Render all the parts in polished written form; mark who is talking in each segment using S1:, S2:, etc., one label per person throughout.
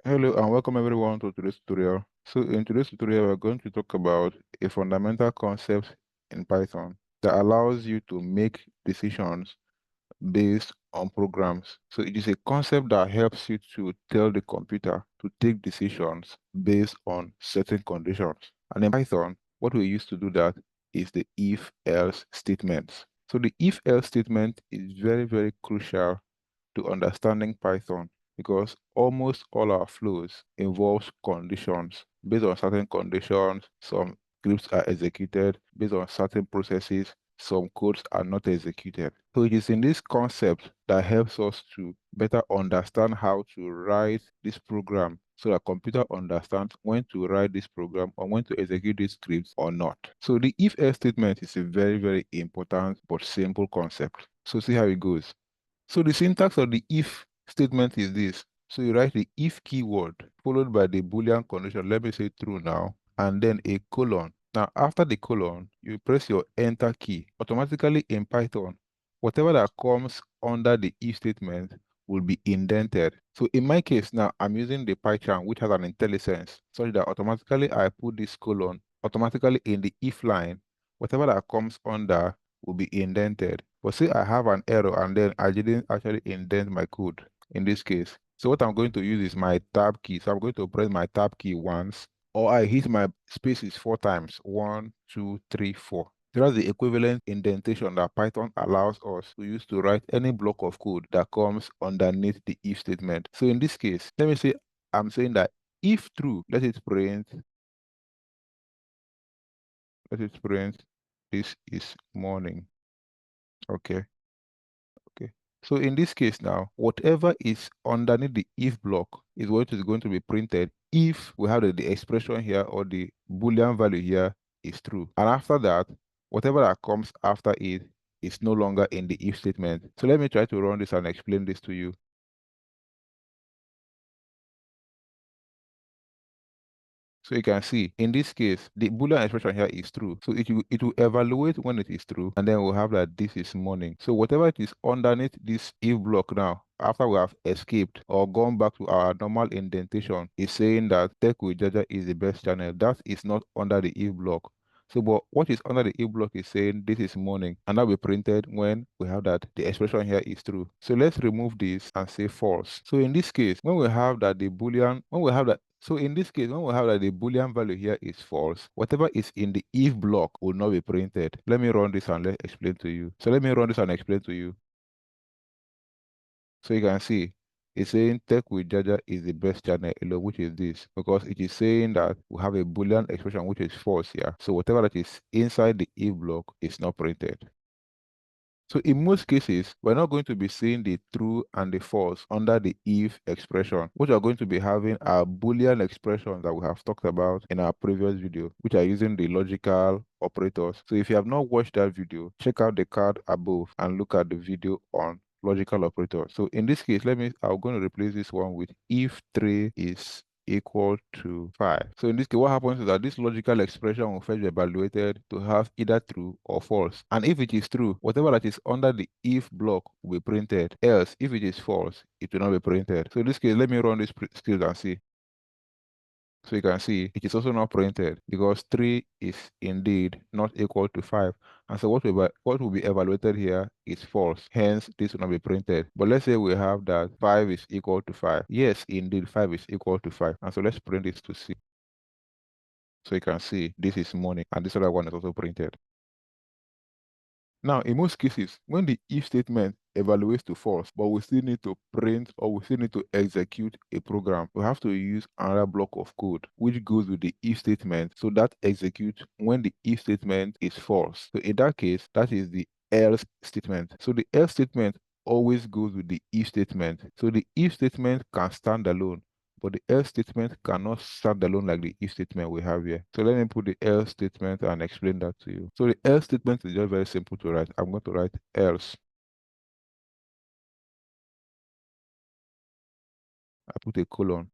S1: Hello and welcome everyone to today's tutorial. So in today's tutorial, we're going to talk about a fundamental concept in Python that allows you to make decisions based on programs. So it is a concept that helps you to tell the computer to take decisions based on certain conditions. And in Python, what we use to do that is the if-else statements. So the if-else statement is very, very crucial to understanding Python because almost all our flows involves conditions. Based on certain conditions, some scripts are executed. Based on certain processes, some codes are not executed. So it is in this concept that helps us to better understand how to write this program so that computer understands when to write this program or when to execute these scripts or not. So the if-else statement is a very, very important but simple concept. So see how it goes. So the syntax of the if statement is this. So you write the if keyword followed by the Boolean condition, let me say true now, and then a colon. Now after the colon, you press your enter key. Automatically in Python, whatever that comes under the if statement will be indented. So in my case now, I'm using the Python which has an IntelliSense such that automatically I put this colon automatically in the if line. Whatever that comes under will be indented. But say I have an error and then I didn't actually indent my code in this case. So what I'm going to use is my tab key. So I'm going to press my tab key once, or I hit my spaces 4 times. 1, 2, 3, 4. So that's the equivalent indentation that Python allows us to use to write any block of code that comes underneath the if statement. So in this case, let me say I'm saying that if true, let it print this is morning. Okay. Okay. So in this case now, whatever is underneath the if block is what is going to be printed if we have the expression here or the Boolean value here is true. And after that, whatever that comes after it is no longer in the if statement. So let me try to run this and explain this to you. So you can see, in this case, the Boolean expression here is true. So it will evaluate when it is true, and then we'll have that this is morning. So whatever it is underneath this if block now, after we have escaped or gone back to our normal indentation, is saying that Tech with Jaja is the best channel. That is not under the if block. So, but what is under the if block is saying this is morning, and that will be printed when we have that the expression here is true. So let's remove this and say false. So in this case, when we have that the Boolean, when we have that so in this case, when we have that the Boolean value here is false, whatever is in the if block will not be printed. Let me run this and let's explain to you. So let me run this and explain to you. So you can see it's saying Tech with Jaja is the best channel alone, which is this, because it is saying that we have a Boolean expression which is false here. So whatever that is inside the if block is not printed. So in most cases, we're not going to be seeing the true and the false under the if expression. What you're going to be having are Boolean expressions that we have talked about in our previous video, which are using the logical operators. So if you have not watched that video, check out the card above and look at the video on logical operators. So in this case, I'm going to replace this one with if 3 is equal to 5. So in this case, what happens is that this logical expression will first be evaluated to have either true or false. And if it is true, whatever that is under the if block will be printed. Else, if it is false, it will not be printed. So in this case, let me run this script and see. So you can see it is also not printed because 3 is indeed not equal to 5. And so what will be evaluated here is false. Hence, this will not be printed. But let's say we have that 5 is equal to 5. Yes, indeed, 5 is equal to 5. And so let's print this to see. So you can see this is morning and this other one is also printed. Now, in most cases, when the if statement evaluates to false, but we still need to print or we still need to execute a program, we have to use another block of code which goes with the if statement so that executes when the if statement is false. So in that case, that is the else statement. So the else statement always goes with the if statement. So the if statement can stand alone, but the else statement cannot stand alone like the if statement we have here. So let me put the else statement and explain that to you. So the else statement is just very simple to write. I'm going to write else. I put a colon.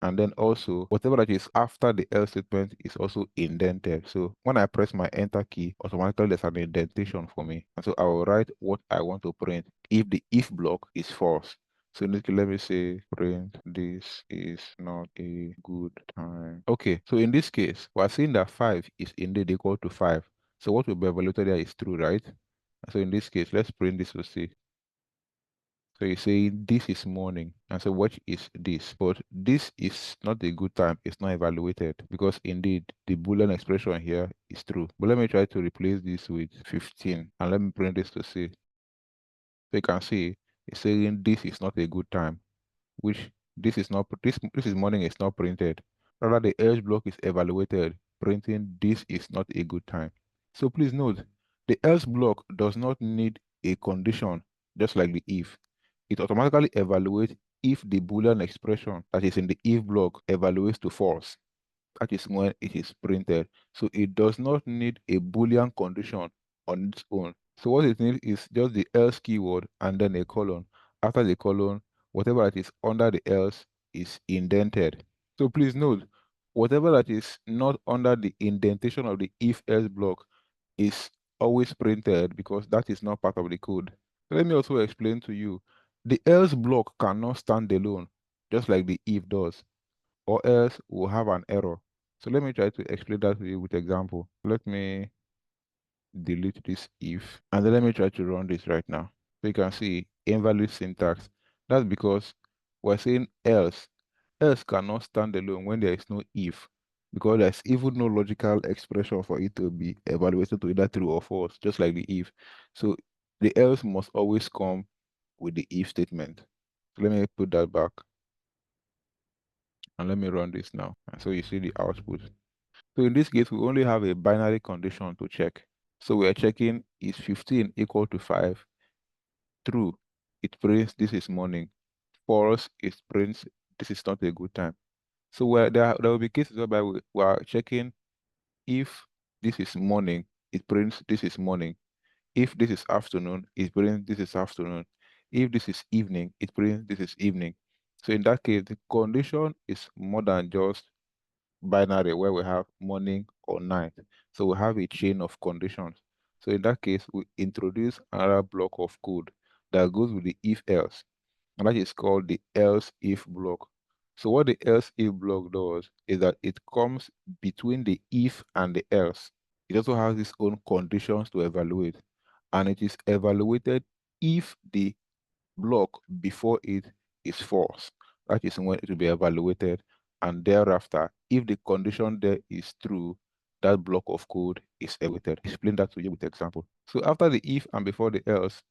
S1: And then also, whatever that is after the else statement is also indented. So when I press my enter key, automatically there's an indentation for me. And so I will write what I want to print if the if block is false. So in this case, let me say print this is not a good time. Okay, so in this case, we're seeing that 5 is indeed equal to 5. So what will be evaluated there is true, right? So in this case, let's print this to see. So you say this is morning. And so what is this? But this is not a good time. It's not evaluated because indeed the Boolean expression here is true. But let me try to replace this with 15 and let me print this to see. So you can see it's saying this is not a good time, which this is not this is morning is not printed. Rather the else block is evaluated, printing this is not a good time. So please note the else block does not need a condition, just like the if. It automatically evaluates if the Boolean expression that is in the if block evaluates to false. That is when it is printed. So it does not need a Boolean condition on its own. So what it needs is just the else keyword and then a colon. After the colon, whatever that is under the else is indented. So please note, whatever that is not under the indentation of the if-else block is always printed because that is not part of the code. So let me also explain to you. The else block cannot stand alone, just like the if does, or else we'll have an error. So let me try to explain that to you with example. Let me delete this if, and then let me try to run this right now. So you can see invalid syntax. That's because we're saying else. Else cannot stand alone when there is no if, because there's even no logical expression for it to be evaluated to either true or false, just like the if. So the else must always come with the if statement. So let me put that back and let me run this now. And so you see the output. So in this case, we only have a binary condition to check. So we are checking is 15 equal to 5? True, it prints this is morning. False, it prints this is not a good time. So where there will be cases whereby we are checking if this is morning, it prints this is morning. If this is afternoon, it prints this is afternoon. If this is evening, it prints this is evening. So in that case, the condition is more than just binary where we have morning or night. So we have a chain of conditions. So in that case, we introduce another block of code that goes with the if else, and that is called the else if block. So what the else if block does is that it comes between the if and the else. It also has its own conditions to evaluate, and it is evaluated if the block before it is false. That is when it will be evaluated. And thereafter, if the condition there is true, that block of code is evaluated. Explain that to you with example. So after the if and before the else,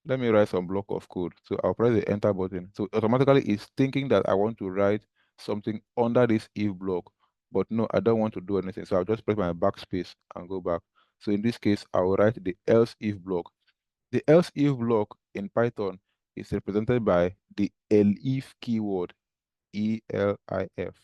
S1: let me write some block of code. So I'll press the enter button. So automatically it's thinking that I want to write something under this if block, but no, I don't want to do anything. So I'll just press my backspace and go back. So in this case, I will write the else if block. The else if block in Python is represented by the elif keyword, ELIF.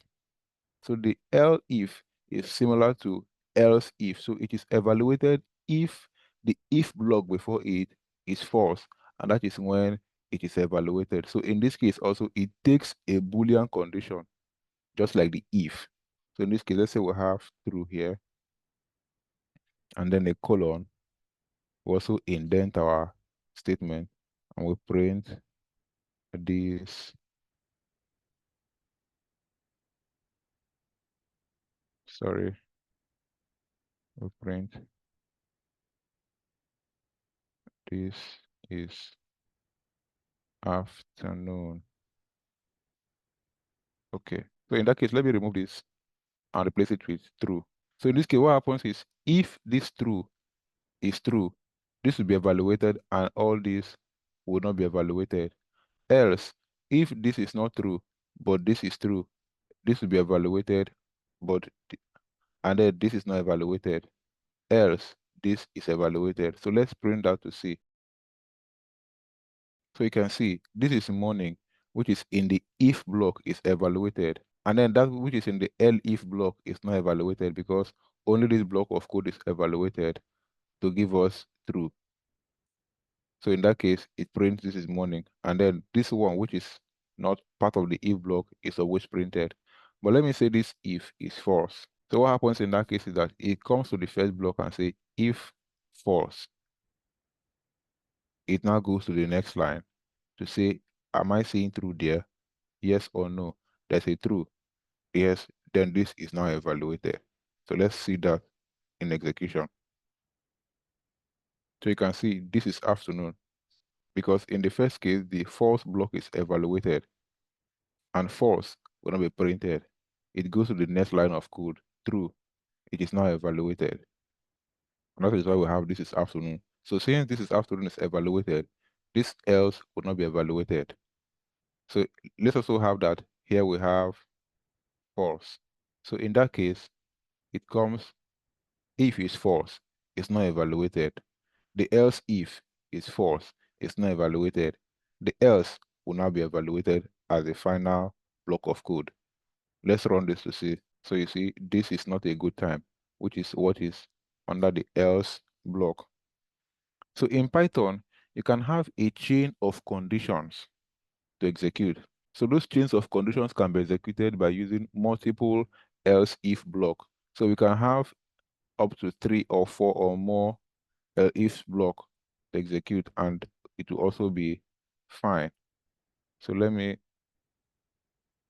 S1: So the elif is similar to else if. So it is evaluated if the if block before it is false, and that is when it is evaluated. So in this case also, it takes a Boolean condition, just like the if. So in this case, let's say we have true here, and then a colon. We also indent our statement, and we print this, sorry, we print this is afternoon. Okay, so in that case, let me remove this and replace it with true. So in this case, what happens is if this true is true, this will be evaluated and all this will not be evaluated. Else, if this is not true, but this is true, this will be evaluated, but and then this is not evaluated. Else, this is evaluated. So let's print that to see. So you can see this is morning, which is in the if block is evaluated. And then that which is in the elif block is not evaluated because only this block of code is evaluated to give us true. So in that case, it prints this is morning. And then this one, which is not part of the if block, is always printed. But let me say this if is false. So what happens in that case is that it comes to the first block and say if false. It now goes to the next line to say am I seeing true there? Yes or no? There's a true. Yes, then this is now evaluated. So let's see that in execution. So you can see this is afternoon, because in the first case, the false block is evaluated and false will not be printed. It goes to the next line of code, true. It is now evaluated. And that is why we have this is afternoon. So since this is afternoon is evaluated, this else would not be evaluated. So let's also have that here we have false. So in that case, it comes if is false, it's not evaluated. The else if is false, it's not evaluated. The else will now be evaluated as the final block of code. Let's run this to see. So you see, this is not a good time, which is what is under the else block. So in Python, you can have a chain of conditions to execute. So those chains of conditions can be executed by using multiple else if block. So we can have up to 3 or 4 or more if block to execute, and it will also be fine. So let me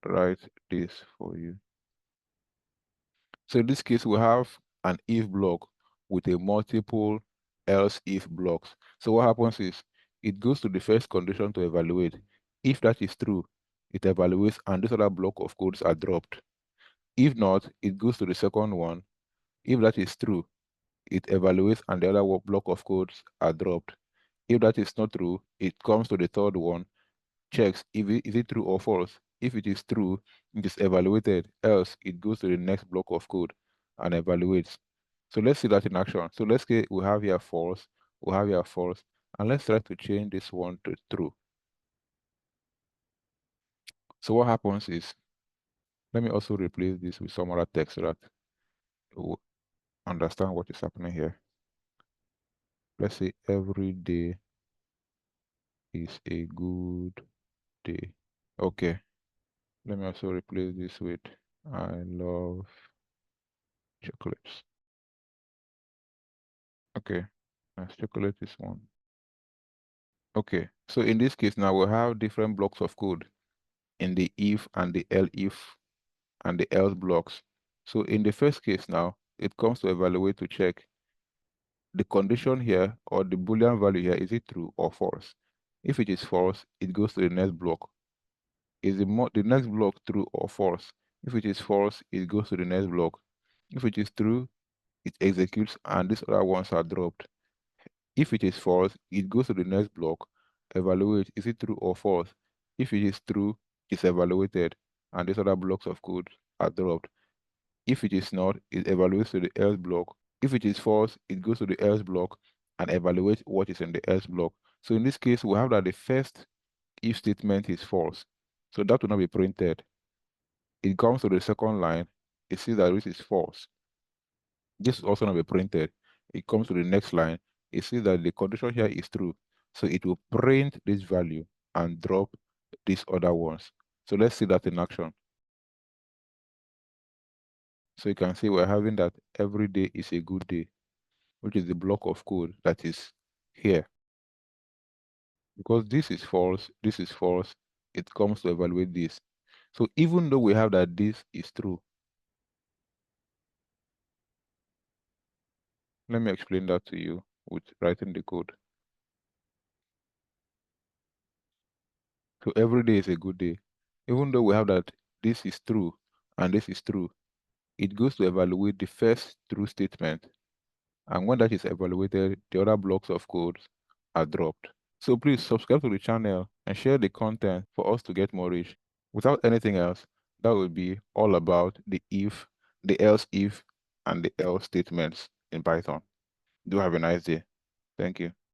S1: write this for you. So in this case, we have an if block with a multiple else if blocks. So what happens is it goes to the first condition to evaluate. If that is true, it evaluates and this other block of codes are dropped. If not, it goes to the second one. If that is true, it evaluates and the other block of codes are dropped. If that is not true, it comes to the third one, checks if is it true or false. If it is true, it is evaluated, else it goes to the next block of code and evaluates. So let's see that in action. So let's say we have here false, we have here false, and let's try to change this one to true. So what happens is, let me also replace this with some other text so that we'll understand what is happening here. Let's say every day is a good day. Okay, let me also replace this with I love chocolates. Okay, let's chocolate this one. Okay, so in this case now we have different blocks of code in the if and the elif and the else blocks. So in the first case now, it comes to evaluate to check the condition here or the Boolean value here, is it true or false? If it is false, it goes to the next block. Is the next block true or false? If it is false, it goes to the next block. If it is true, it executes and these other ones are dropped. If it is false, it goes to the next block, evaluate, is it true or false? If it is true, it's evaluated, and these other blocks of code are dropped. If it is not, it evaluates to the else block. If it is false, it goes to the else block and evaluates what is in the else block. So in this case, we have that the first if statement is false. So that will not be printed. It comes to the second line, it sees that this is false. This will also not be printed. It comes to the next line, it sees that the condition here is true. So it will print this value and drop these other ones. So let's see that in action. So you can see we're having that every day is a good day, which is the block of code that is here. Because this is false, it comes to evaluate this. So even though we have that this is true, let me explain that to you with writing the code. So every day is a good day. Even though we have that this is true and this is true, it goes to evaluate the first true statement. And when that is evaluated, the other blocks of code are dropped. So please subscribe to the channel and share the content for us to get more reach. Without anything else, that would be all about the if, the else if, and the else statements in Python. Do have a nice day. Thank you.